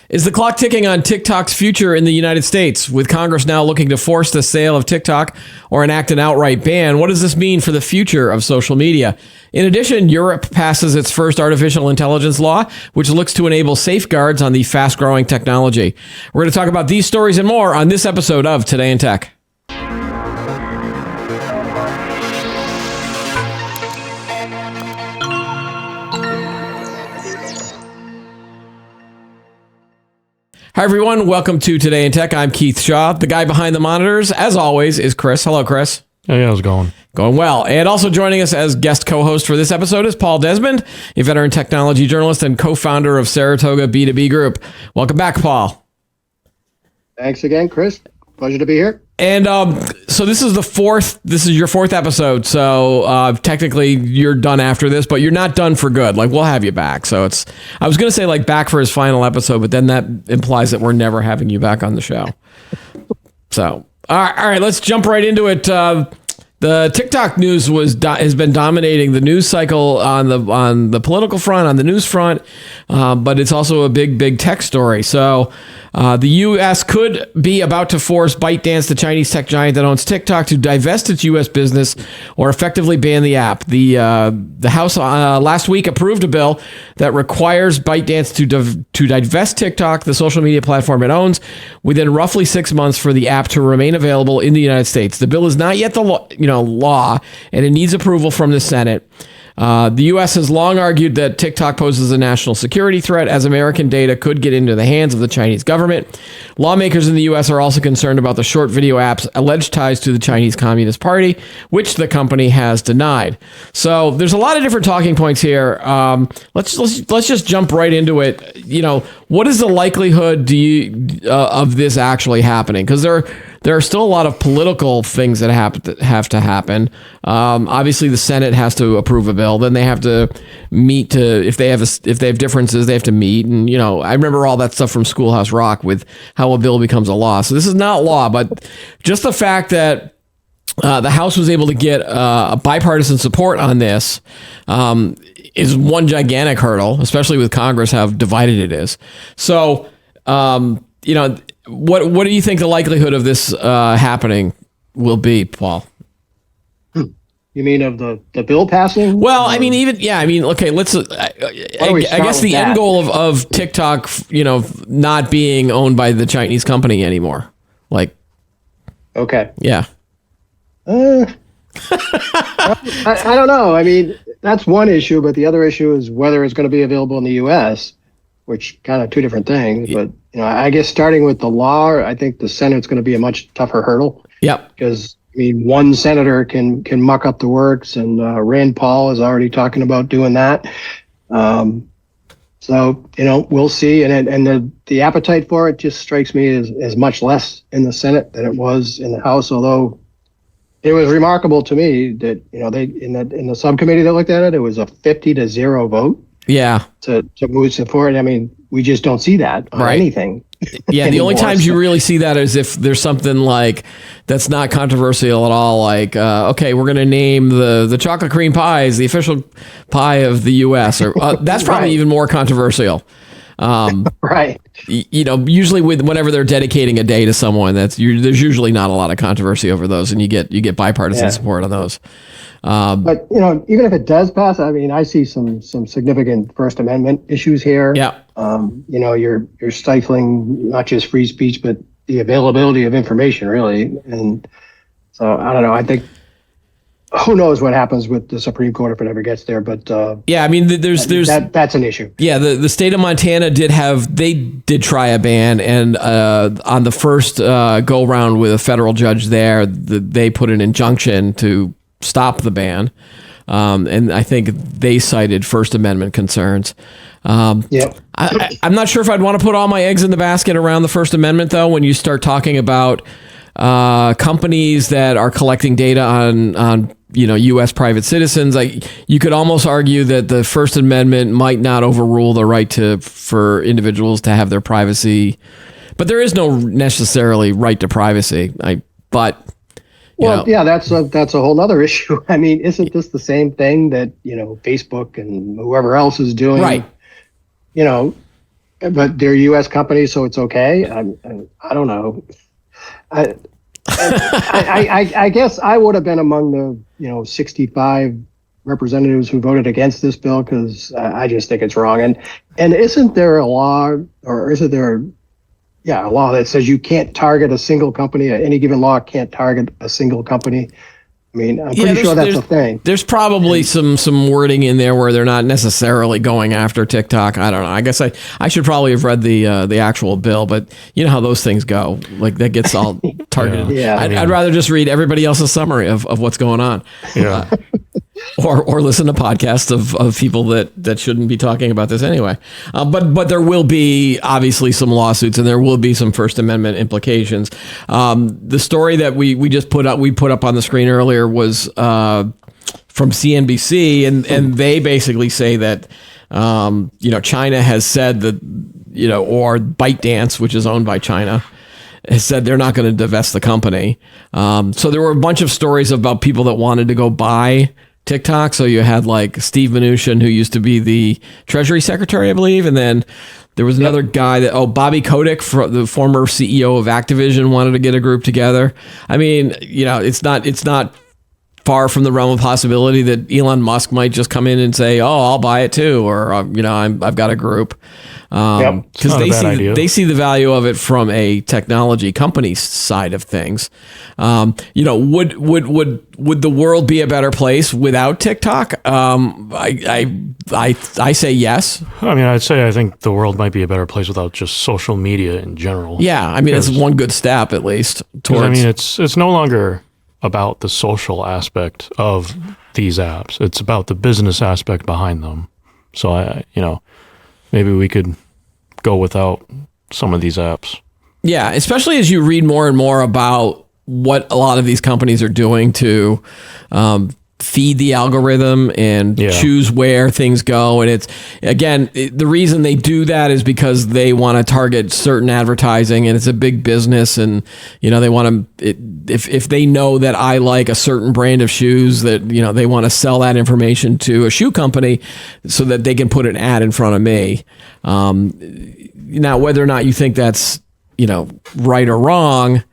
Is the clock ticking on TikTok's future in the United States, with Congress now looking to force the sale of TikTok or enact an outright ban? What does this mean for the future of social media? In addition, Europe passes its first artificial intelligence law, which looks to enable safeguards on the fast-growing technology. We're going to talk about these stories and more on this episode of Today in Tech. Hi, everyone. Welcome to Today in Tech. I'm Keith Shaw. The guy behind the monitors, as always, is Chris. Hello, Chris. Hey, how's it going? Going well. And also joining us as guest co-host for this episode is Paul Desmond, a veteran technology journalist and co-founder of Saratoga B2B Group. Welcome back, Paul. Thanks again, Chris. Pleasure to be here. And so this is your fourth episode. So technically you're done after this, but you're not done for good. Like, we'll have you back. So I was going to say like back for his final episode, but then that implies that we're never having you back on the show. So, all right, let's jump right into it. The TikTok news has been dominating the news cycle on the political front, on the news front, but it's also a big tech story. So the U.S. could be about to force ByteDance, the Chinese tech giant that owns TikTok, to divest its U.S. business or effectively ban the app. The House last week approved a bill that requires ByteDance to divest TikTok, the social media platform it owns, within roughly 6 months for the app to remain available in the United States. The bill is not yet the law, and it needs approval from the Senate. The U.S. has long argued that TikTok poses a national security threat, as American data could get into the hands of the Chinese government. Lawmakers in the U.S. are also concerned about the short video app's alleged ties to the Chinese Communist Party, which the company has denied. So there's a lot of different talking points here. Let's just jump right into it. What is the likelihood of this actually happening? Because there are still a lot of political things that have to happen. Obviously, the Senate has to approve a bill. Then they have to meet if they have differences, they have to meet. And I remember all that stuff from Schoolhouse Rock with how a bill becomes a law. So this is not law, but just the fact that the House was able to get bipartisan support on this is one gigantic hurdle, especially with Congress, how divided it is. So, what do you think the likelihood of this happening will be, Paul? You mean of the bill passing? Well, okay, let's, I guess the end goal of TikTok, not being owned by the Chinese company anymore. Like, okay. Yeah. I don't know. I mean, that's one issue, but the other issue is whether it's going to be available in the U.S., which kind of two different things. But, I guess starting with the law, I think the Senate's going to be a much tougher hurdle. Yep. Because, one senator can muck up the works, and Rand Paul is already talking about doing that. So, we'll see. And the appetite for it just strikes me as much less in the Senate than it was in the House, although it was remarkable to me that, they in the subcommittee that looked at it was a 50-0 vote. Yeah. To move support. We just don't see that on anything. Yeah, the only times you really see that is if there's something like that's not controversial at all, like okay, we're going to name the chocolate cream pie as the official pie of the U.S. or that's probably even more controversial. Right. Usually whenever they're dedicating a day to someone, there's usually not a lot of controversy over those, and you get bipartisan support on those. But even if it does pass, I see some significant First Amendment issues here. Yeah. You're stifling not just free speech, but the availability of information, really. And so I don't know. I think who knows what happens with the Supreme Court if it ever gets there. But there's that's an issue. Yeah, the state of Montana did try a ban, and on the first go round with a federal judge there, they put an injunction to stop the ban. And I think they cited First Amendment concerns. Yep. I'm not sure if I'd want to put all my eggs in the basket around the First Amendment, though, when you start talking about companies that are collecting data on U.S. private citizens. You could almost argue that the First Amendment might not overrule the right for individuals to have their privacy, but there is no necessarily right to privacy. Yeah, that's a whole other issue. Isn't this the same thing that Facebook and whoever else is doing? Right. but they're U.S. companies, so it's okay. I don't know. I guess I would have been among the 65 representatives who voted against this bill because I just think it's wrong. And isn't there a law, or isn't there a law that says you can't target a single company? Any given law can't target a single company. I mean, I'm pretty sure that's a thing. There's probably some wording in there where they're not necessarily going after TikTok. I don't know. I guess I should probably have read the actual bill, but you know how those things go. Like that gets all targeted. I'd rather just read everybody else's summary of what's going on. Yeah. Or listen to podcasts of people that shouldn't be talking about this anyway. But there will be obviously some lawsuits and there will be some First Amendment implications. The story that we just put up on the screen earlier was from CNBC, and they basically say that China has said that or ByteDance, which is owned by China, has said they're not going to divest the company. So there were a bunch of stories about people that wanted to go buy TikTok. So you had like Steve Mnuchin, who used to be the Treasury Secretary, I believe, and then there was another guy Bobby Kotick, the former CEO of Activision, wanted to get a group together. I mean, it's not far from the realm of possibility that Elon Musk might just come in and say, "Oh, I'll buy it too," or I've got a group. Because they see the value of it from a technology company side of things. Would the world be a better place without TikTok? I say yes. I mean, I think the world might be a better place without just social media in general. Yeah, I mean, it's one good step at least towards. I mean, it's no longer about the social aspect of these apps. It's about the business aspect behind them. So maybe we could go without some of these apps. Yeah, especially as you read more and more about what a lot of these companies are doing to feed the algorithm and choose where things go. And it's, again, the reason they do that is because they want to target certain advertising, and it's a big business. And, they want to, if they know that I like a certain brand of shoes, that, they want to sell that information to a shoe company so that they can put an ad in front of me. Now, whether or not you think that's, right or wrong,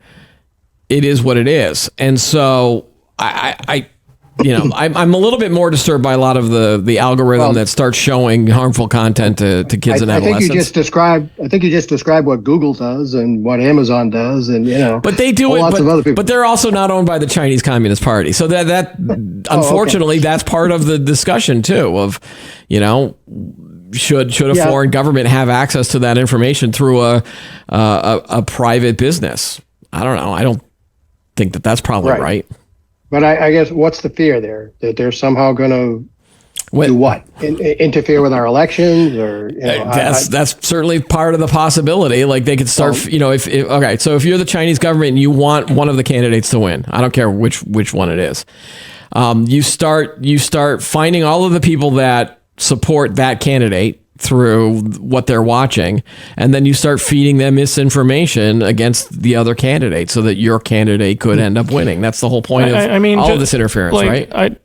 it is what it is. And so I'm a little bit more disturbed by a lot of the algorithm that starts showing harmful content to kids and adolescents. I think you just described what Google does and what Amazon does, and But they do lots of other people. But they're also not owned by the Chinese Communist Party, so that unfortunately that's part of the discussion too. Of should a foreign government have access to that information through a private business? I don't know. I don't think that's probably right. But I guess what's the fear there? That they're somehow going to do what? Interfere with our elections, or that's certainly part of the possibility. Like they could start, so if you're the Chinese government and you want one of the candidates to win, I don't care which one it is. You start finding all of the people that support that candidate through what they're watching, and then you start feeding them misinformation against the other candidate so that your candidate could end up winning. That's the whole point of all of this interference, right? I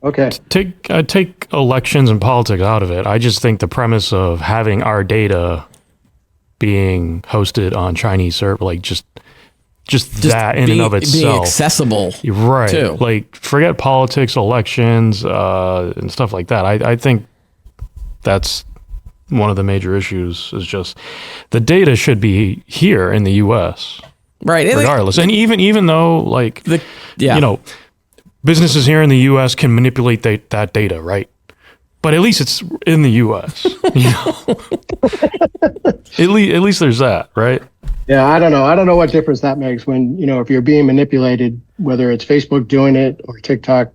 take elections and politics out of it. I just think the premise of having our data being hosted on Chinese server, just that in and of itself, being accessible, right? Too. Like, forget politics, elections, and stuff like that. I think that's one of the major issues. Is just the data should be here in the U.S. right? Regardless, and even though businesses here in the U.S. can manipulate that data, right? But at least it's in the U.S. At least there's that, right? Yeah, I don't know. I don't know what difference that makes when, if you're being manipulated, whether it's Facebook doing it or TikTok,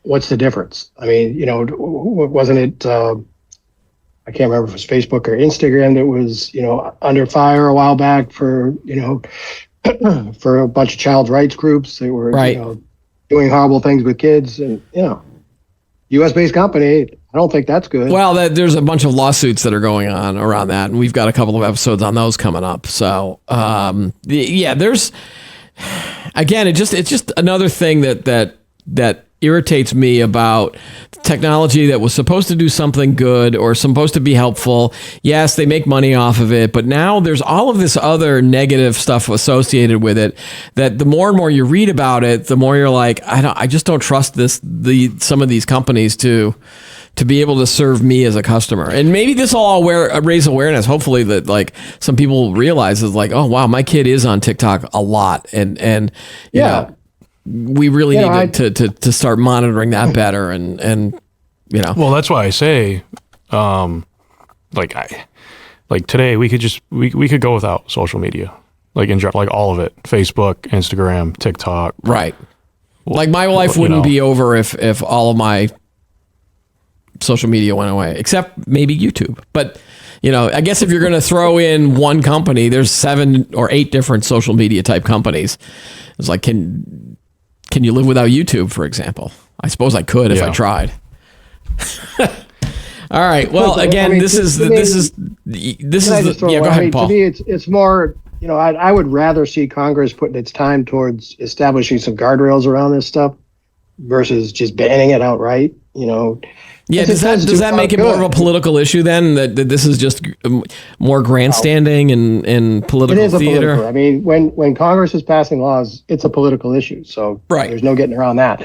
what's the difference? I mean, wasn't it, I can't remember if it was Facebook or Instagram that was, under fire a while back for, for a bunch of child rights groups that were, doing horrible things with kids, and, U.S.-based company. I don't think that's good. Well, there's a bunch of lawsuits that are going on around that, and we've got a couple of episodes on those coming up. So, there's, again, it's just another thing that irritates me about technology that was supposed to do something good or supposed to be helpful. Yes, they make money off of it, but now there's all of this other negative stuff associated with it that the more and more you read about it, the more you're like, I just don't trust some of these companies to be able to serve me as a customer. And maybe this will all raise awareness. Hopefully that like some people realize is like, oh wow, my kid is on TikTok a lot. And you know, we really need to start monitoring that better. And you know, well, that's why I say, like today we could go without social media, like all of it, Facebook, Instagram, TikTok. Right. Like my life wouldn't be over if all of my social media went away, except maybe YouTube. But you know, I guess if you're going to throw in one company, there's 7 or 8 different social media type companies. It's like, can you live without YouTube, for example? I suppose I could if I tried. All right. Well, again, I mean, this is yeah. Go ahead, Paul. To me, it's more. You know, I would rather see Congress putting its time towards establishing some guardrails around this stuff versus just banning it outright. You know. Yeah, does that make it more of a political issue then? That this is just more grandstanding and political it is theater? Political. I mean, when Congress is passing laws, it's a political issue. So there's no getting around that.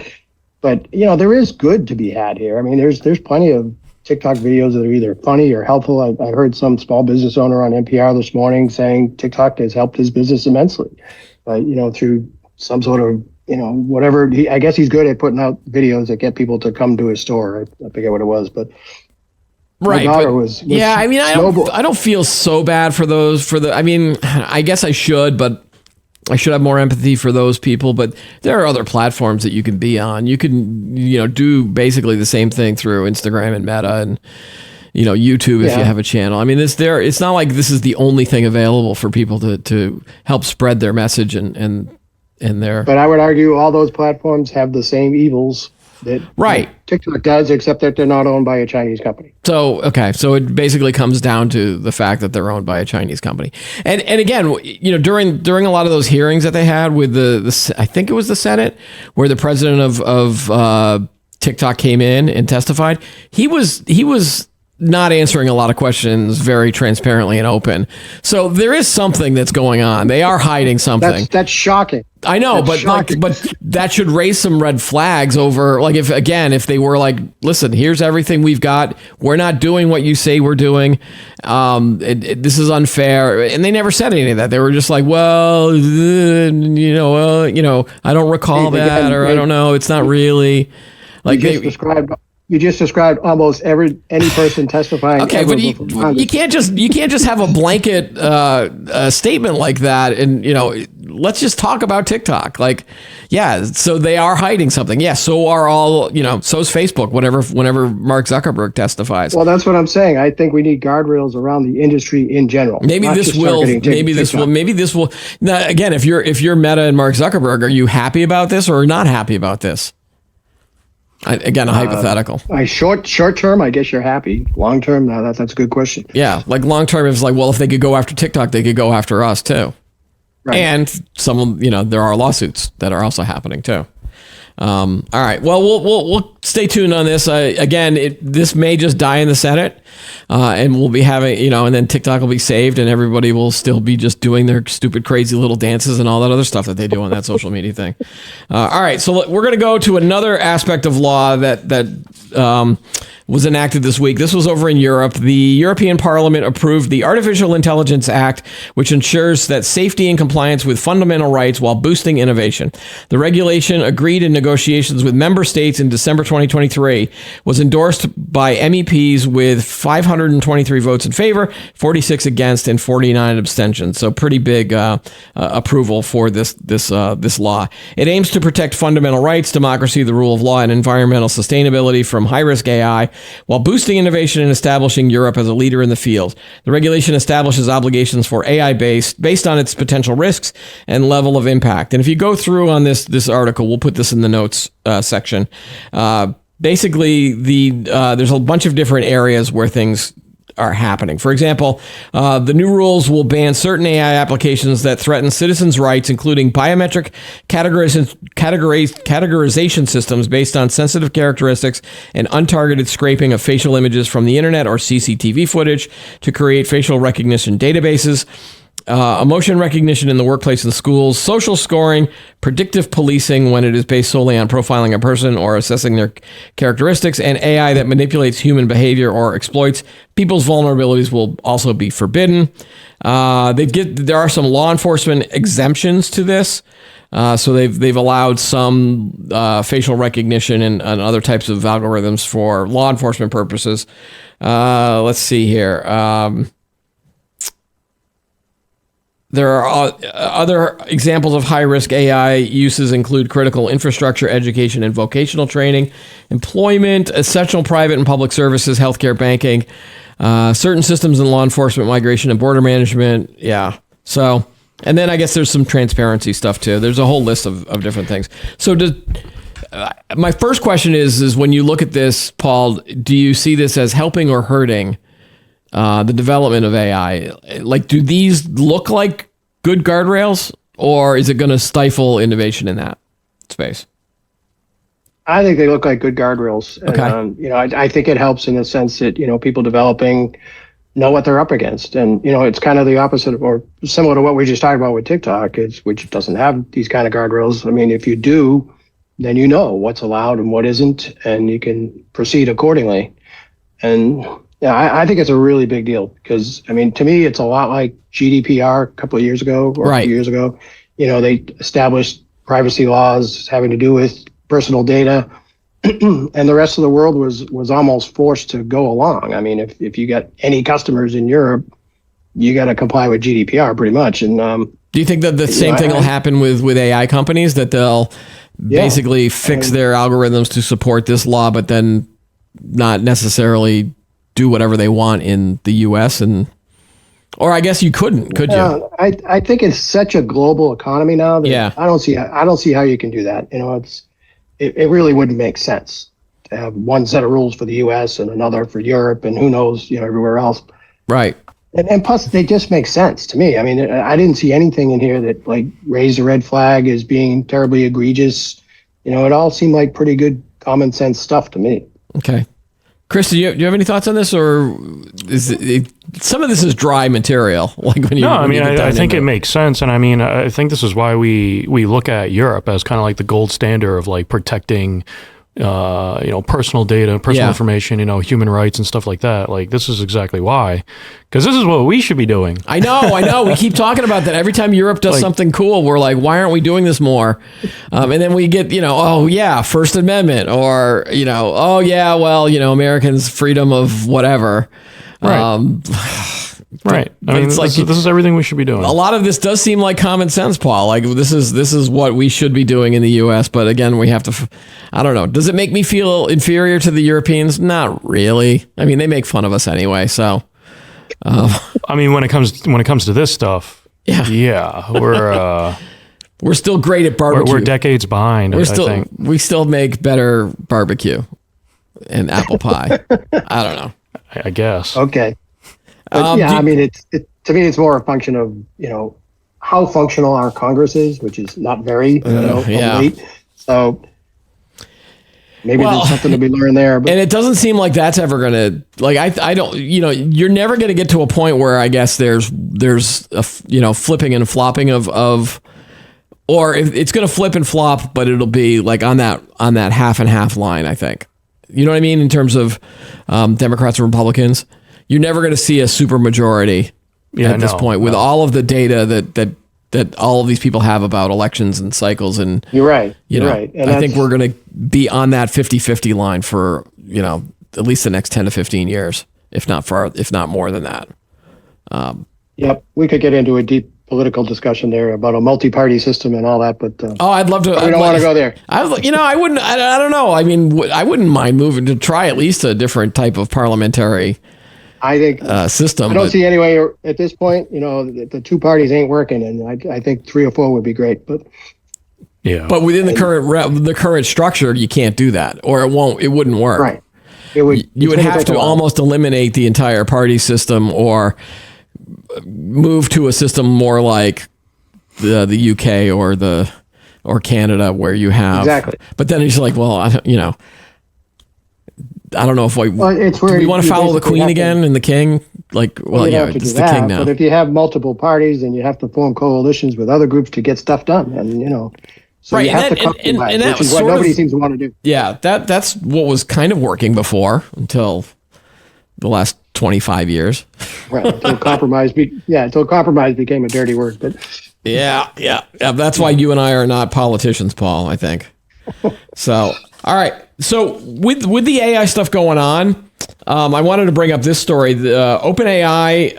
But you know, there is good to be had here. I mean, there's plenty of TikTok videos that are either funny or helpful. I heard some small business owner on NPR this morning saying TikTok has helped his business immensely. You know, through some sort of, you know, whatever. I guess he's good at putting out videos that get people to come to his store. I forget what it was, but right. My daughter was yeah, I mean, I don't feel so bad for those. I mean, I guess I should, but I should have more empathy for those people. But there are other platforms that you can be on. You can, you know, do basically the same thing through Instagram and Meta and, you know, YouTube if you have a channel. I mean, it's not like this is the only thing available for people to help spread their message and their. But I would argue all those platforms have the same evils that TikTok does, except that they're not owned by a Chinese company. So it basically comes down to the fact that they're owned by a Chinese company. And again, you know, during a lot of those hearings that they had with the I think it was the Senate, where the president of TikTok came in and testified, he was not answering a lot of questions very transparently and open. So there is something that's going on. They are hiding something. That's shocking. I know, but that should raise some red flags over, like, if they were like, listen, here's everything we've got. We're not doing what you say we're doing. This is unfair. And they never said any of that. They were just like, well, you know, I don't recall that, or I don't know. It's not really like You just described almost any person testifying. Okay, but you can't just have a blanket statement like that, and you know, let's just talk about TikTok. Like, yeah, so they are hiding something. Yeah, so are all, you know, so's Facebook. Whenever Mark Zuckerberg testifies. Well, that's what I'm saying. I think we need guardrails around the industry in general. Maybe this will. Now, again, if you're Meta and Mark Zuckerberg, are you happy about this or not happy about this? Again, a hypothetical. Short term, I guess you're happy. Long term, no, that's a good question. Yeah, like long term, it's like, well, if they could go after TikTok, they could go after us too. Right. And some, you know, there are lawsuits that are also happening too. All right. Well, we'll stay tuned on this. Again, this may just die in the Senate, and we'll be having, you know, and then TikTok will be saved, and everybody will still be just doing their stupid, crazy little dances and all that other stuff that they do on that social media thing. All right. So we're going to go to another aspect of law that was enacted this week. This was over in Europe. The European Parliament approved the Artificial Intelligence Act, which ensures that safety and compliance with fundamental rights while boosting innovation. The regulation, agreed in negotiations with member states in December 2023, was endorsed by MEPs with 523 votes in favor, 46 against, and 49 abstentions. So pretty big approval for this law. It aims to protect fundamental rights, democracy, the rule of law, and environmental sustainability from high-risk AI, while boosting innovation and establishing Europe as a leader in the field. The regulation establishes obligations for AI based on its potential risks and level of impact. And if you go through on this article, we'll put this in the notes section. Basically, there's a bunch of different areas where things are happening. For example, the new rules will ban certain AI applications that threaten citizens' rights, including biometric categorization systems based on sensitive characteristics and untargeted scraping of facial images from the internet or CCTV footage to create facial recognition databases. Emotion recognition in the workplace and schools, social scoring, predictive policing when it is based solely on profiling a person or assessing their characteristics, and AI that manipulates human behavior or exploits people's vulnerabilities will also be forbidden. There are some law enforcement exemptions to this. So they've allowed some facial recognition and other types of algorithms for law enforcement purposes. Let's see here. There are other examples of high-risk AI uses include critical infrastructure, education, and vocational training, employment, essential private and public services, healthcare, banking, certain systems in law enforcement, migration, and border management. Yeah. So, and then I guess there's some transparency stuff too. There's a whole list of different things. So my first question is when you look at this, Paul, do you see this as helping or hurting the development of AI? Like, do these look like good guardrails, or is it going to stifle innovation in that space? I think they look like good guardrails. Okay. And, I think it helps in the sense that, people developing know what they're up against. And, it's kind of the opposite or similar to what we just talked about with TikTok, which doesn't have these kind of guardrails. I mean, if you do, then you know what's allowed and what isn't, and you can proceed accordingly. And yeah, I think it's a really big deal because, to me, it's a lot like GDPR a couple of years ago or a few years ago. They established privacy laws having to do with personal data, and the rest of the world was almost forced to go along. I mean, if you got any customers in Europe, you got to comply with GDPR pretty much. And do you think that the same thing will happen with AI companies, that they'll basically fix their algorithms to support this law, but then not necessarily do whatever they want in the U.S. or I guess you could you? I think it's such a global economy now that I don't see how you can do that. It really wouldn't make sense to have one set of rules for the U.S. and another for Europe and who knows, everywhere else. Right. And plus, they just make sense to me. I mean, I didn't see anything in here that raised a red flag as being terribly egregious. It all seemed like pretty good common sense stuff to me. Okay. Chris, do you have any thoughts on this, or is some of this is dry material? I think it makes sense, and I think this is why we look at Europe as kind of like the gold standard of protecting, personal data, personal information, human rights and stuff like that. This is exactly why, because this is what we should be doing. I know. We keep talking about that every time Europe does something cool. We're like, why aren't we doing this more? And then we get, First Amendment, or Americans' freedom of whatever. Right. Right. This is everything we should be doing. A lot of this does seem like common sense, Paul. This is what we should be doing in the U.S. But again, we have to. I don't know. Does it make me feel inferior to the Europeans? Not really. They make fun of us anyway. So. When it comes to this stuff, we're still great at barbecue. We're decades behind. I think we still make better barbecue and apple pie. I don't know. I guess. Okay. It's to me, it's more a function of, how functional our Congress is, which is not very, elite. So maybe there's something to be learned there. But. And it doesn't seem like that's ever going to, I don't, you're never going to get to a point where I guess there's a, flipping and flopping of, or if it's going to flip and flop, but it'll be on that half and half line, I think. You know what I mean? In terms of Democrats and Republicans. You're never going to see a super majority at this point with all of the data that all of these people have about elections and cycles. And you're right. You're right. And I think we're going to be on that 50-50 line for, at least the next 10 to 15 years, if not more than that. Yep. We could get into a deep political discussion there about a multi-party system and all that, but I'd love to. We don't want to go there. I wouldn't. I don't know. I wouldn't mind moving to try at least a different type of parliamentary. I think system. I don't see any way at this point. The two parties ain't working, and I think 3 or 4 would be great. But but within the current structure, you can't do that, or it wouldn't work. Right. it would you would it's gonna have take a to while. almost eliminate the entire party system or move to a system more like the UK or Canada where you have Exactly. But then it's like, well, I don't know if It's do where we want to you follow the basically Queen have to- again and the King. Like, well, you yeah, have to do it's the that, King now. But if you have multiple parties, then you have to form coalitions with other groups to get stuff done, and so Right, you and have to that- and- compromise, and that which was is what sort of- nobody seems to want to do. Yeah, that's what was kind of working before until the last 25 years. Right, until compromise became a dirty word. But Yeah. That's why you and I are not politicians, Paul, I think. So, all right. So with the AI stuff going on, I wanted to bring up this story. OpenAI,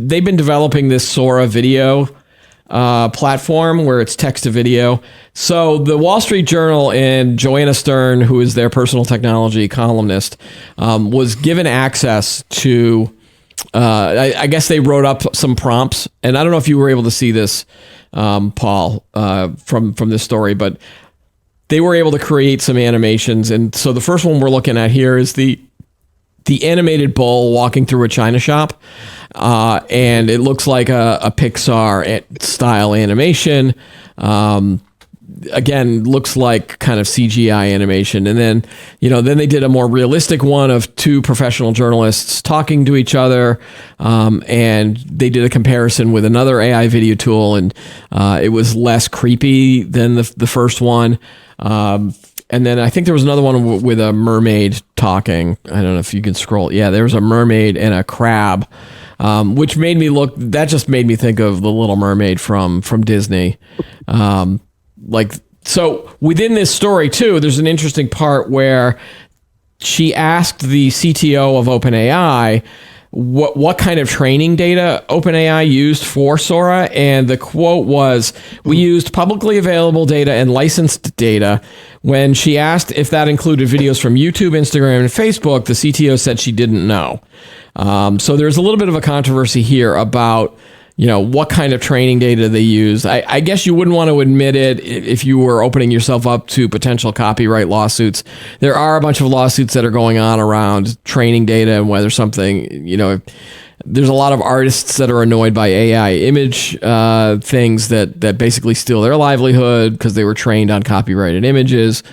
they've been developing this Sora video platform where it's text to video. So the Wall Street Journal and Joanna Stern, who is their personal technology columnist, was given access to. I guess they wrote up some prompts, and I don't know if you were able to see this, Paul, from this story, but they were able to create some animations. And so the first one we're looking at here is the animated bull walking through a china shop, and it looks like a Pixar style animation. Again, looks like kind of CGI animation. And then, then they did a more realistic one of two professional journalists talking to each other. And they did a comparison with another AI video tool, and it was less creepy than the first one. And then I think there was another one with a mermaid talking. I don't know if you can scroll. Yeah, there was a mermaid and a crab, which just made me think of The Little Mermaid from Disney. So within this story too, there's an interesting part where she asked the CTO of OpenAI what kind of training data OpenAI used for Sora, and the quote was, "We used publicly available data and licensed data." When she asked if that included videos from YouTube, Instagram, and Facebook, the CTO said she didn't know. So there's a little bit of a controversy here about what kind of training data they use. I guess you wouldn't want to admit it if you were opening yourself up to potential copyright lawsuits. There are a bunch of lawsuits that are going on around training data and whether something, there's a lot of artists that are annoyed by AI image things that basically steal their livelihood because they were trained on copyrighted images.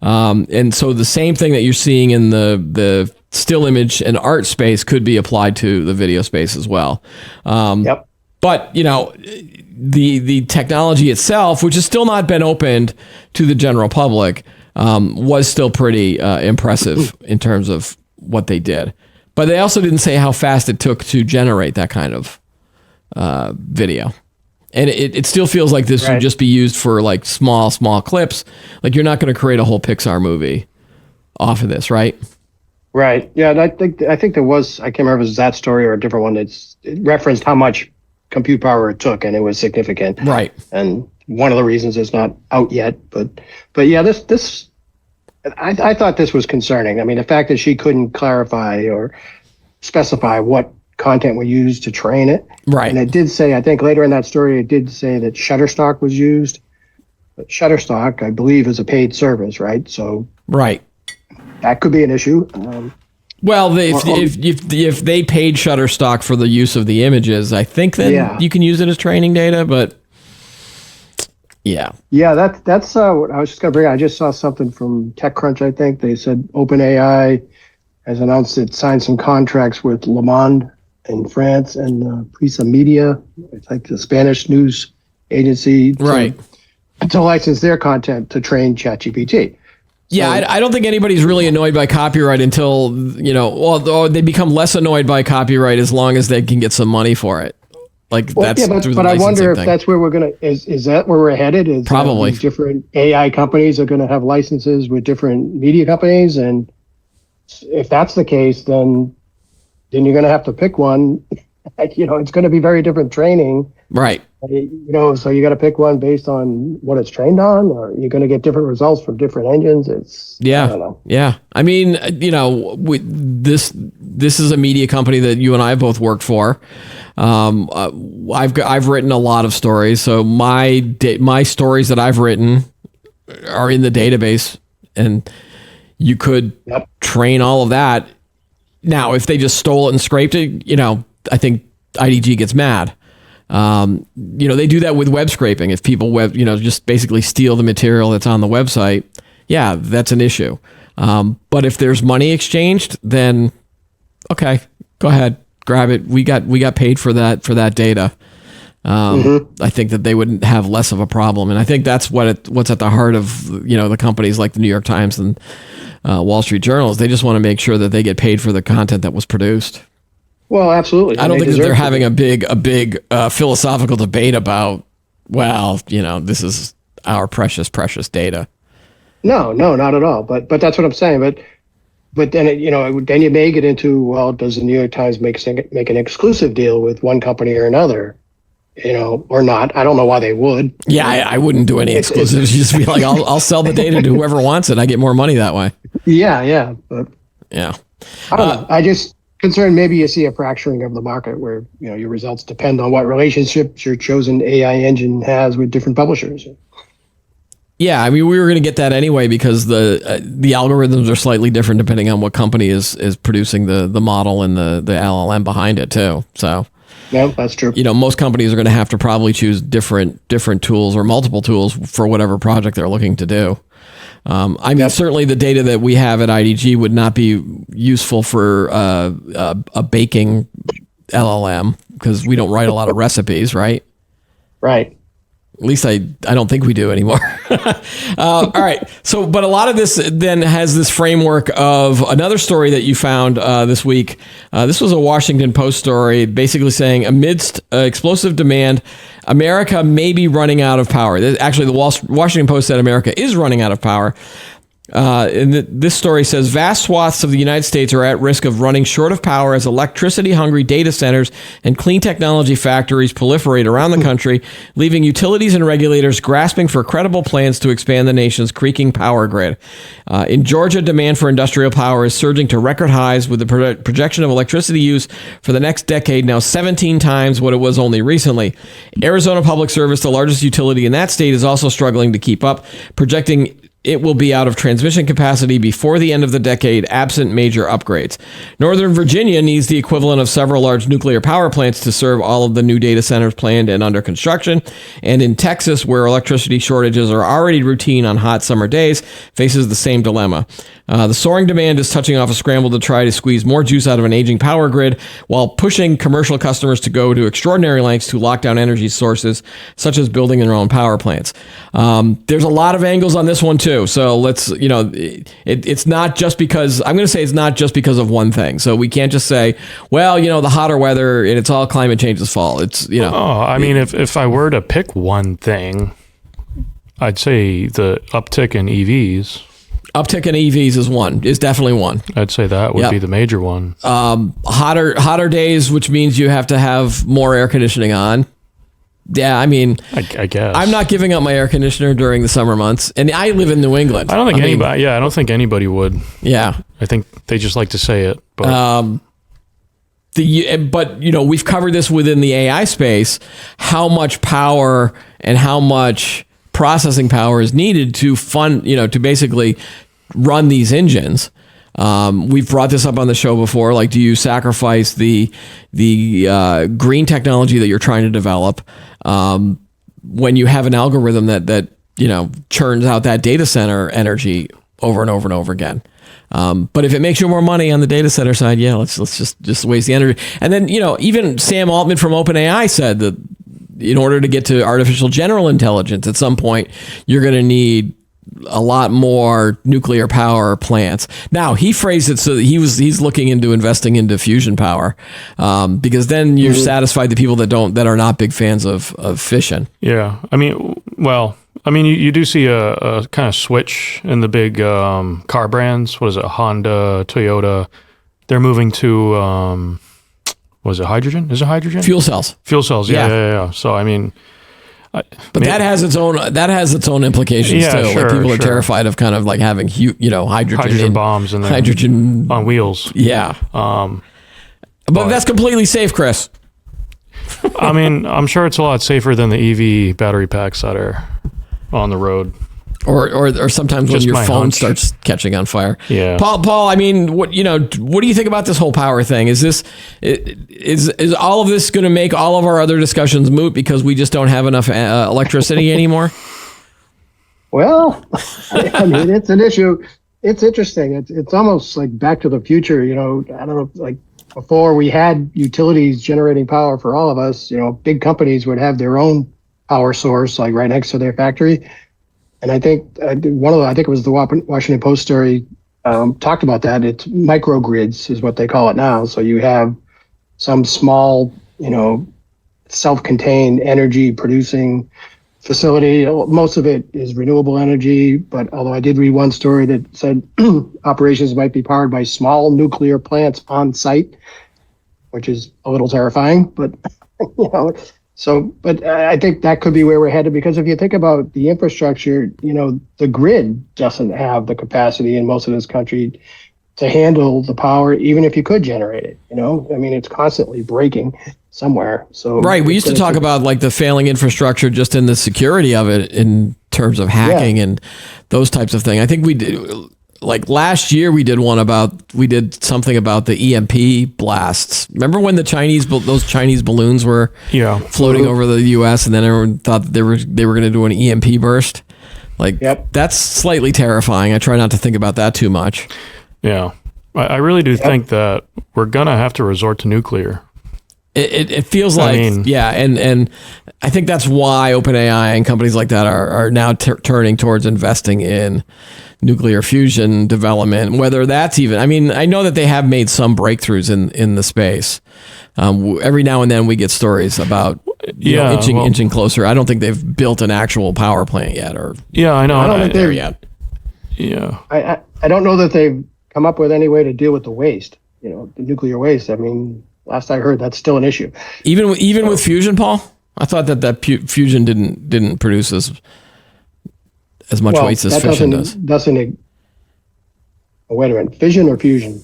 And so the same thing that you're seeing in the still image and art space could be applied to the video space as well. Yep. But, the technology itself, which has still not been opened to the general public, was still pretty impressive in terms of what they did. But they also didn't say how fast it took to generate that kind of video. And it still feels like this would just be used for like small clips. Like you're not going to create a whole Pixar movie off of this, right? Right. Yeah, and I think there was, I can't remember if it was that story or a different one it referenced how much compute power it took, and it was significant. Right. And one of the reasons it's not out yet, but yeah, this I thought this was concerning. I mean, the fact that she couldn't clarify or specify what content we used to train it. Right. And it did say, I think later in that story, it did say that Shutterstock was used. But Shutterstock, I believe, is a paid service, right? So right. That could be an issue. Well, if they paid Shutterstock for the use of the images, I think then you can use it as training data. But yeah, that's what I was just going to bring. I just saw something from TechCrunch. I think they said OpenAI has announced it signed some contracts with Le Monde in France and Prisa Media, it's like the Spanish news agency, right, to license their content to train ChatGPT. Yeah, I don't think anybody's really annoyed by copyright until, they become less annoyed by copyright as long as they can get some money for it. Like that's through the but I wonder if thing. that's where we're going to, is that where we're headed? Is probably these different AI companies are going to have licenses with different media companies. And if that's the case, then you're going to have to pick one. It's going to be very different training. Right. So you got to pick one based on what it's trained on, or you're going to get different results from different engines. I don't know. Yeah. I mean, this is a media company that you and I both worked for. I've written a lot of stories, so my stories that I've written are in the database, and you could Yep. train all of that. Now, if they just stole it and scraped it, I think IDG gets mad. They do that with web scraping. If people just basically steal the material that's on the website, yeah, that's an issue. But if there's money exchanged, then okay, go ahead, grab it. We got paid for that data. I think that they wouldn't have less of a problem, and I think that's what's at the heart of the companies like the New York Times and Wall Street Journal. They just want to make sure that they get paid for the content that was produced. Well, absolutely. I don't think that they're having a big philosophical debate about, this is our precious data. No, not at all. But that's what I'm saying. But then then you may get into, well, does the New York Times make an exclusive deal with one company or another, or not? I don't know why they would. Yeah, I wouldn't do any exclusives. Just be like, I'll sell the data to whoever wants it. I get more money that way. Yeah. But yeah, I don't know. I just concerned maybe you see a fracturing of the market where your results depend on what relationships your chosen AI engine has with different publishers. Yeah, I mean, we were going to get that anyway because the algorithms are slightly different depending on what company is producing the model and the LLM behind it too. So, no, that's true. Most companies are going to have to probably choose different tools or multiple tools for whatever project they're looking to do. Certainly the data that we have at IDG would not be useful for a baking LLM because we don't write a lot of recipes, right? Right. At least I don't think we do anymore. All right. So, but a lot of this then has this framework of another story that you found this week. This was a Washington Post story basically saying amidst explosive demand, America may be running out of power. Actually, the Washington Post said America is running out of power. And this story says vast swaths of the United States are at risk of running short of power as electricity-hungry data centers and clean technology factories proliferate around the country, leaving utilities and regulators grasping for credible plans to expand the nation's creaking power grid. In Georgia, demand for industrial power is surging to record highs with the projection of electricity use for the next decade now 17 times what it was only recently. Arizona Public Service, the largest utility in that state, is also struggling to keep up, projecting it will be out of transmission capacity before the end of the decade, absent major upgrades. Northern Virginia needs the equivalent of several large nuclear power plants to serve all of the new data centers planned and under construction. And in Texas, where electricity shortages are already routine on hot summer days, faces the same dilemma. The soaring demand is touching off a scramble to try to squeeze more juice out of an aging power grid while pushing commercial customers to go to extraordinary lengths to lock down energy sources, such as building their own power plants. There's a lot of angles on this one, too. So let's, it's not just because, I'm going to say it's not just because of one thing. So we can't just say, well, the hotter weather and it's all climate change's fault. It's, if I were to pick one thing, I'd say the uptick in EVs. Uptick in EVs is definitely one. I'd say that would be the major one. Hotter days, which means you have to have more air conditioning on. Yeah, I mean, I guess I'm not giving up my air conditioner during the summer months, and I live in New England. I don't think anybody. I don't think anybody would. Yeah, I think they just like to say it. But we've covered this within the AI space. How much power and how much processing power is needed to to basically run these engines. We've brought this up on the show before. Like, do you sacrifice the green technology that you're trying to develop when you have an algorithm that churns out that data center energy over and over and over again? But if it makes you more money on the data center side, yeah, let's just waste the energy. And then even Sam Altman from OpenAI said that in order to get to artificial general intelligence, at some point you're going to need a lot more nuclear power plants. Now, he phrased it so that he's looking into investing into fusion power, because then you're satisfied the people that are not big fans of fission. Yeah, you do see a kind of switch in the big car brands. What is it? Honda, Toyota. They're moving to was it hydrogen? Is it hydrogen? Fuel cells. Fuel cells. Yeah. So that has its own implications too. Sure, people are terrified of kind of like having hydrogen bombs and hydrogen on wheels. Yeah. But that's completely safe, Chris. I'm sure it's a lot safer than the EV battery packs that are on the road. Or sometimes when Just your my phone hunch. starts catching on fire. Yeah. Paul. I mean, what do you think about this whole power thing? Is all of this going to make all of our other discussions moot because we just don't have enough electricity anymore? Well, I mean, it's an issue. It's interesting. It's almost like Back to the Future. I don't know, like before we had utilities generating power for all of us. Big companies would have their own power source, like right next to their factory. And I think I think it was the Washington Post story talked about that. It's microgrids is what they call it now. So you have some small, self-contained energy producing facility. Most of it is renewable energy, but although I did read one story that said operations might be powered by small nuclear plants on site, which is a little terrifying, but but I think that could be where we're headed, because if you think about the infrastructure, the grid doesn't have the capacity in most of this country to handle the power, even if you could generate it. I mean, it's constantly breaking somewhere. So right, we used to talk about like the failing infrastructure just in the security of it in terms of hacking and those types of things. I think we did, like last year we did something about the EMP blasts. Remember when those Chinese balloons were floating over the U.S. and then everyone thought that they were going to do an EMP burst? That's slightly terrifying. I try not to think about that too much. Yeah, I really do think that we're gonna have to resort to nuclear. It feels like, and I think that's why OpenAI and companies like that are now turning towards investing in nuclear fusion development. Whether that's even, I mean, I know that they have made some breakthroughs in the space. Every now and then we get stories about inching closer. I don't think they've built an actual power plant yet, I know. I don't think there yet. Yeah, I don't know that they've come up with any way to deal with the waste. The nuclear waste. I mean, last I heard, that's still an issue. Even with fusion, Paul? I thought that fusion didn't produce as much waste as fission does. Wait a minute, fission or fusion?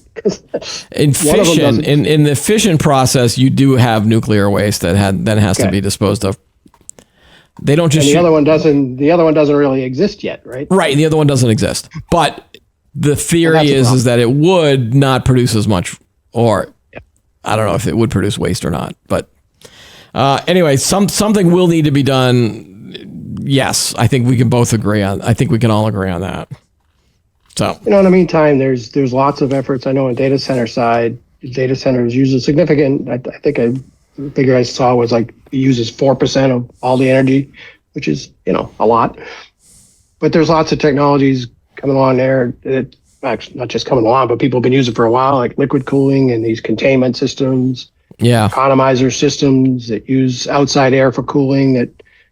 In fission, in the fission process, you do have nuclear waste that has to be disposed of. They don't just. And the other one doesn't. The other one doesn't really exist yet, right? Right, and the other one doesn't exist. But the theory is that it would not produce as much, or I don't know if it would produce waste or not. But anyway, something will need to be done. Yes, I think we can both agree on. I think we can all agree on that. So in the meantime, there's lots of efforts. I know on data center side, data centers use a significant. I think the figure I saw was like it uses 4% of all the energy, which is a lot. But there's lots of technologies coming along there that actually not just coming along, but people have been using for a while, like liquid cooling and these containment systems, economizer systems that use outside air for cooling. That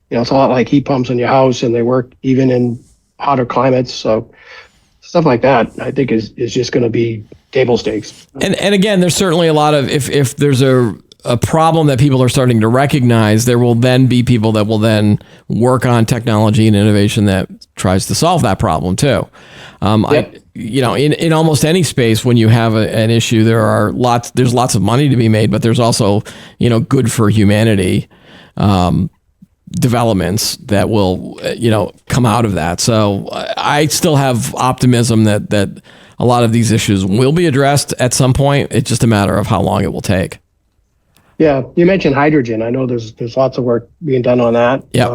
it's a lot like heat pumps in your house, and they work even in hotter climates. So stuff like that, I think, is just going to be table stakes. And again, there's certainly a lot of if there's a problem that people are starting to recognize, there will then be people that will then work on technology and innovation that tries to solve that problem too. In almost any space, when you have an issue, there's lots of money to be made, but there's also, good for humanity developments that will, come out of that. So I still have optimism that a lot of these issues will be addressed at some point. It's just a matter of how long it will take. Yeah, you mentioned hydrogen. I know there's lots of work being done on that. Yeah.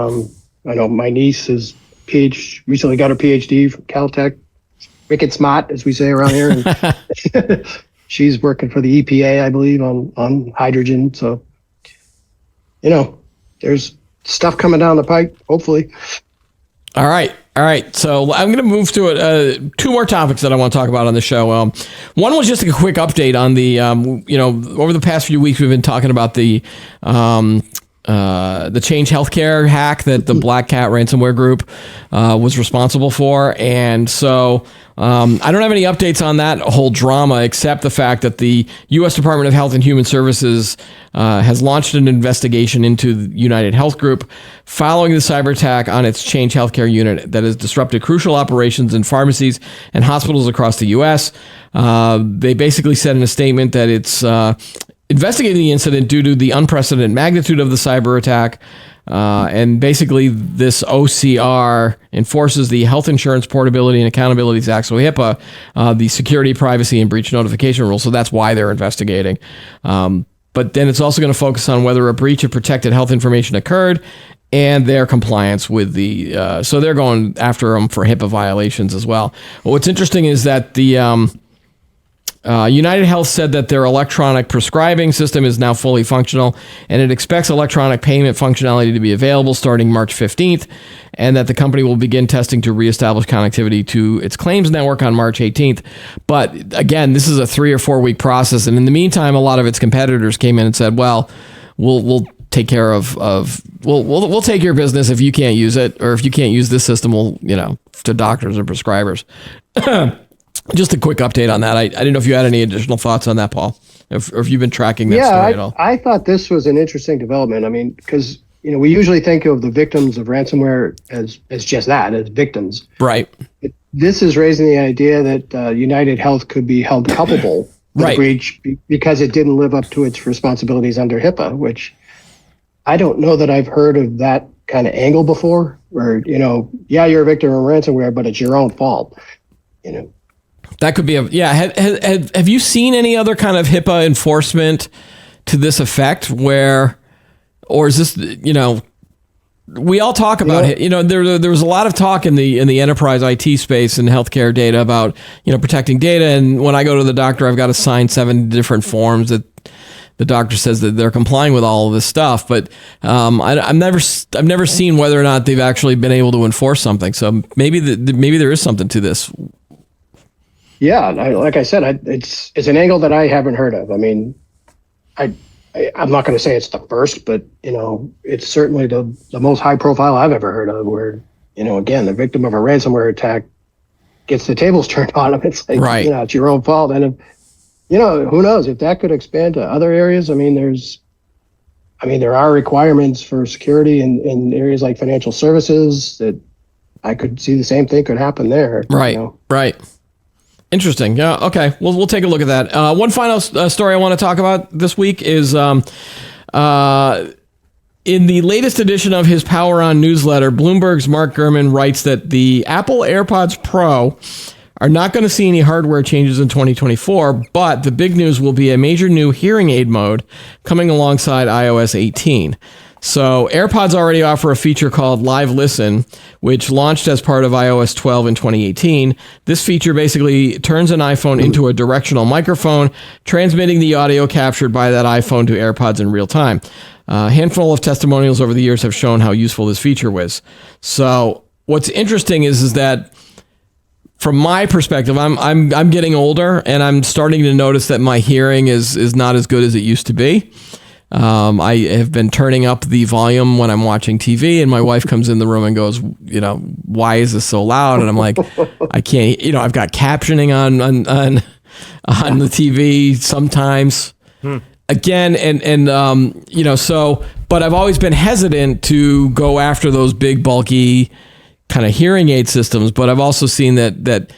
I know my niece is recently got her PhD from Caltech. Wicked smart, as we say around here. And she's working for the EPA, I believe, on hydrogen. So, there's stuff coming down the pike, hopefully. All right. So I'm going to move to two more topics that I want to talk about on the show. One was just a quick update on the, over the past few weeks, we've been talking about the Change Healthcare hack that the Black Cat ransomware group was responsible for. And so I don't have any updates on that whole drama, except the fact that the U.S. Department of Health and Human Services has launched an investigation into the United Health Group following the cyber attack on its Change Healthcare unit that has disrupted crucial operations in pharmacies and hospitals across the U.S. They basically said in a statement that it's investigating the incident due to the unprecedented magnitude of the cyber attack, And basically, this OCR enforces the Health Insurance Portability and Accountability Act, so HIPAA, the Security, Privacy, and Breach Notification Rule. So that's why they're investigating. But then it's also going to focus on whether a breach of protected health information occurred and their compliance with the. So they're going after them for HIPAA violations as well. But what's interesting is that the United Health said that their electronic prescribing system is now fully functional, and it expects electronic payment functionality to be available starting March 15th, and that the company will begin testing to reestablish connectivity to its claims network on March 18th. But again, this is a 3 or 4 week process, and in the meantime, a lot of its competitors came in and said, "Well, we'll take care of we'll take your business if you can't use it, or if you can't use this system, we'll to doctors and prescribers." Just a quick update on that. I didn't know if you had any additional thoughts on that, Paul, or if you've been tracking that story at all. I thought this was an interesting development. I mean, because we usually think of the victims of ransomware as just that, as victims. Right. This is raising the idea that United Health could be held culpable for the breach because it didn't live up to its responsibilities under HIPAA, which I don't know that I've heard of that kind of angle before, where you're a victim of ransomware, but it's your own fault. That could be have you seen any other kind of HIPAA enforcement to this effect or is this, we all talk about it. There was a lot of talk in the enterprise IT space and healthcare data about, protecting data. And when I go to the doctor, I've got to sign 7 different forms that the doctor says that they're complying with all of this stuff. But I've never seen whether or not they've actually been able to enforce something. So maybe there is something to this. Yeah, like I said, it's an angle that I haven't heard of. I mean, I'm not going to say it's the first, but it's certainly the most high profile I've ever heard of. Where again, the victim of a ransomware attack gets the tables turned on him. It's like it's your own fault, and who knows if that could expand to other areas. I mean, there are requirements for security in areas like financial services that I could see the same thing could happen there. Right. Right. Interesting. Yeah. Okay. We'll take a look at that. One final story I want to talk about this week is in the latest edition of his Power On newsletter, Bloomberg's Mark Gurman writes that the Apple AirPods Pro are not going to see any hardware changes in 2024, but the big news will be a major new hearing aid mode coming alongside iOS 18. So AirPods already offer a feature called Live Listen, which launched as part of iOS 12 in 2018. This feature basically turns an iPhone into a directional microphone, transmitting the audio captured by that iPhone to AirPods in real time. A handful of testimonials over the years have shown how useful this feature was. So what's interesting is that from my perspective, I'm getting older, and I'm starting to notice that my hearing is not as good as it used to be. I have been turning up the volume when I'm watching TV, and my wife comes in the room and goes, why is this so loud? And I'm like, I can't, I've got captioning on the TV sometimes. Again, and so, but I've always been hesitant to go after those big, bulky kind of hearing aid systems. But I've also seen that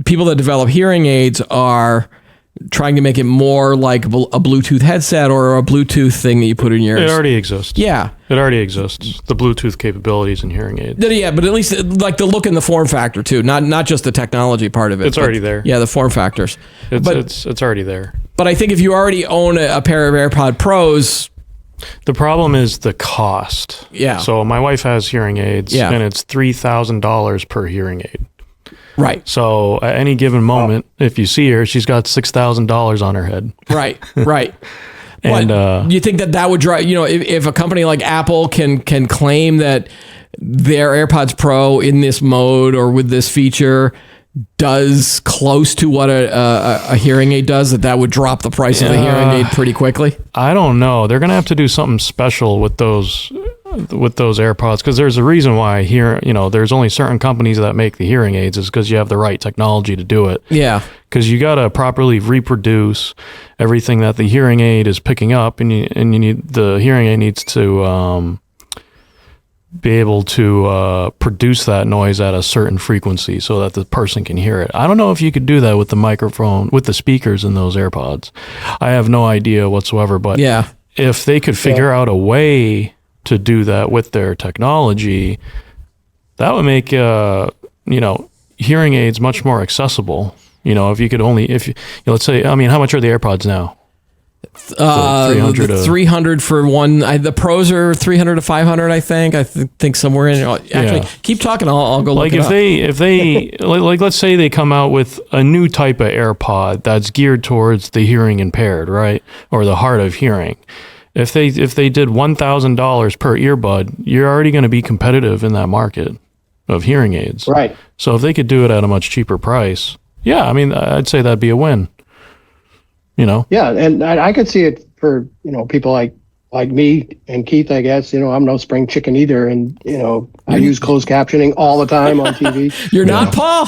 people that develop hearing aids are trying to make it more like a Bluetooth headset or a Bluetooth thing that you put in your ears. It already exists. Yeah. It already exists. The Bluetooth capabilities in hearing aids. Yeah, but at least like the look and the form factor too, not just the technology part of it. It's already there. Yeah, the form factors. It's already there. But I think if you already own a pair of AirPod Pros, the problem is the cost. Yeah. So my wife has hearing aids, and it's $3,000 per hearing aid. Right. So at any given moment, if you see her, she's got $6,000 on her head. Right. And you think that would drive, if a company like Apple can claim that their AirPods Pro in this mode or with this feature does close to what a hearing aid does, that would drop the price of the hearing aid pretty quickly? I don't know. They're going to have to do something special with those AirPods, because there's a reason why there's only certain companies that make the hearing aids, is because you have the right technology to do it. Yeah. Because you got to properly reproduce everything that the hearing aid is picking up, and you need the hearing aid needs to be able to produce that noise at a certain frequency so that the person can hear it. I don't know if you could do that with the microphone, with the speakers in those AirPods. I have no idea whatsoever, but if they could figure out a way to do that with their technology, that would make hearing aids much more accessible. If you could only, let's say, I mean, how much are the AirPods now? 300 for one. The pros are 300 to 500. I think somewhere in. Actually, keep talking. I'll go look it up. If they like, let's say they come out with a new type of AirPod that's geared towards the hearing impaired, right, or the hard of hearing. If they did $1,000 per earbud, you're already going to be competitive in that market of hearing aids. Right. So if they could do it at a much cheaper price, I mean, I'd say that'd be a win. Yeah, and I could see it for people like me and Keith. I guess I'm no spring chicken either, and I use closed captioning all the time on TV. You're not, Paul.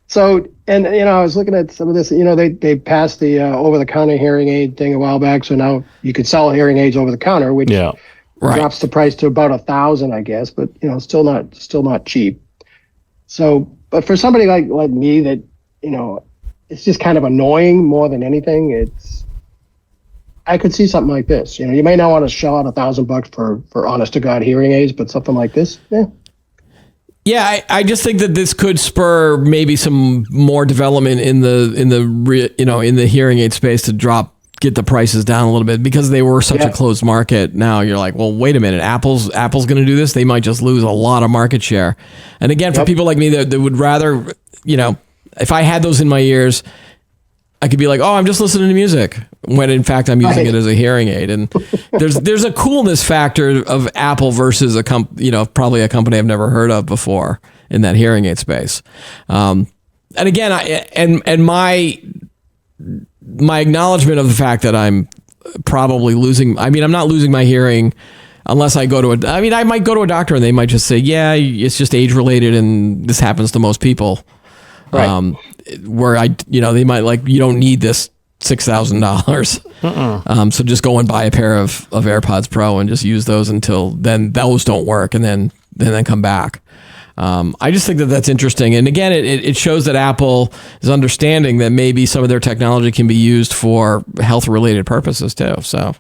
So, and I was looking at some of this. They passed the over-the-counter hearing aid thing a while back, so now you could sell hearing aids over the counter, which drops the price to about $1,000, I guess, but still not cheap. So, but for somebody like me that it's just kind of annoying more than anything. I could see something like this. You may not want to shell out $1,000 for honest to God hearing aids, but something like this, Yeah, I just think that this could spur maybe some more development in the hearing aid space to get the prices down a little bit, because they were such a closed market. Now you're like, well, wait a minute, Apple's going to do this. They might just lose a lot of market share. And again, for people like me that would rather, if I had those in my ears, I could be like, oh, I'm just listening to music, when in fact I'm using it as a hearing aid. And there's a coolness factor of Apple versus probably a company I've never heard of before in that hearing aid space. And again, my acknowledgement of the fact that I'm probably losing. I mean, I'm not losing my hearing unless I go to I might go to a doctor and they might just say, yeah, it's just age related and this happens to most people. Right. Where they might you don't need this $6,000. So just go and buy a pair of AirPods Pro and just use those until then those don't work, and then come back. I just think that that's interesting. And again, it shows that Apple is understanding that maybe some of their technology can be used for health related purposes too. So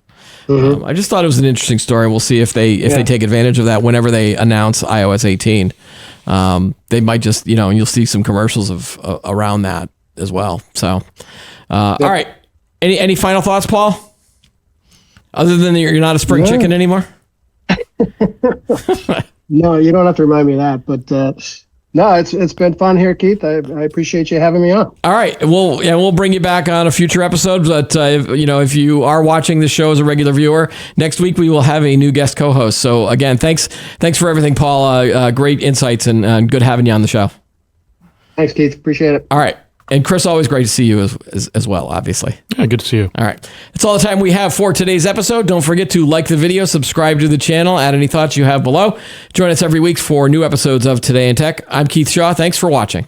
I just thought it was an interesting story. We'll see if they take advantage of that whenever they announce iOS 18. They might just, and you'll see some commercials of around that as well. So, all right. Any final thoughts, Paul? Other than you're not a spring chicken anymore? No, you don't have to remind me of that. But no, it's been fun here, Keith. I appreciate you having me on. All right. We'll bring you back on a future episode. But if you are watching the show as a regular viewer, next week we will have a new guest co-host. So again, thanks for everything, Paul. Great insights and good having you on the show. Thanks, Keith. Appreciate it. All right. And Chris, always great to see you as well, obviously. Yeah, good to see you. All right. That's all the time we have for today's episode. Don't forget to like the video, subscribe to the channel, add any thoughts you have below. Join us every week for new episodes of Today in Tech. I'm Keith Shaw. Thanks for watching.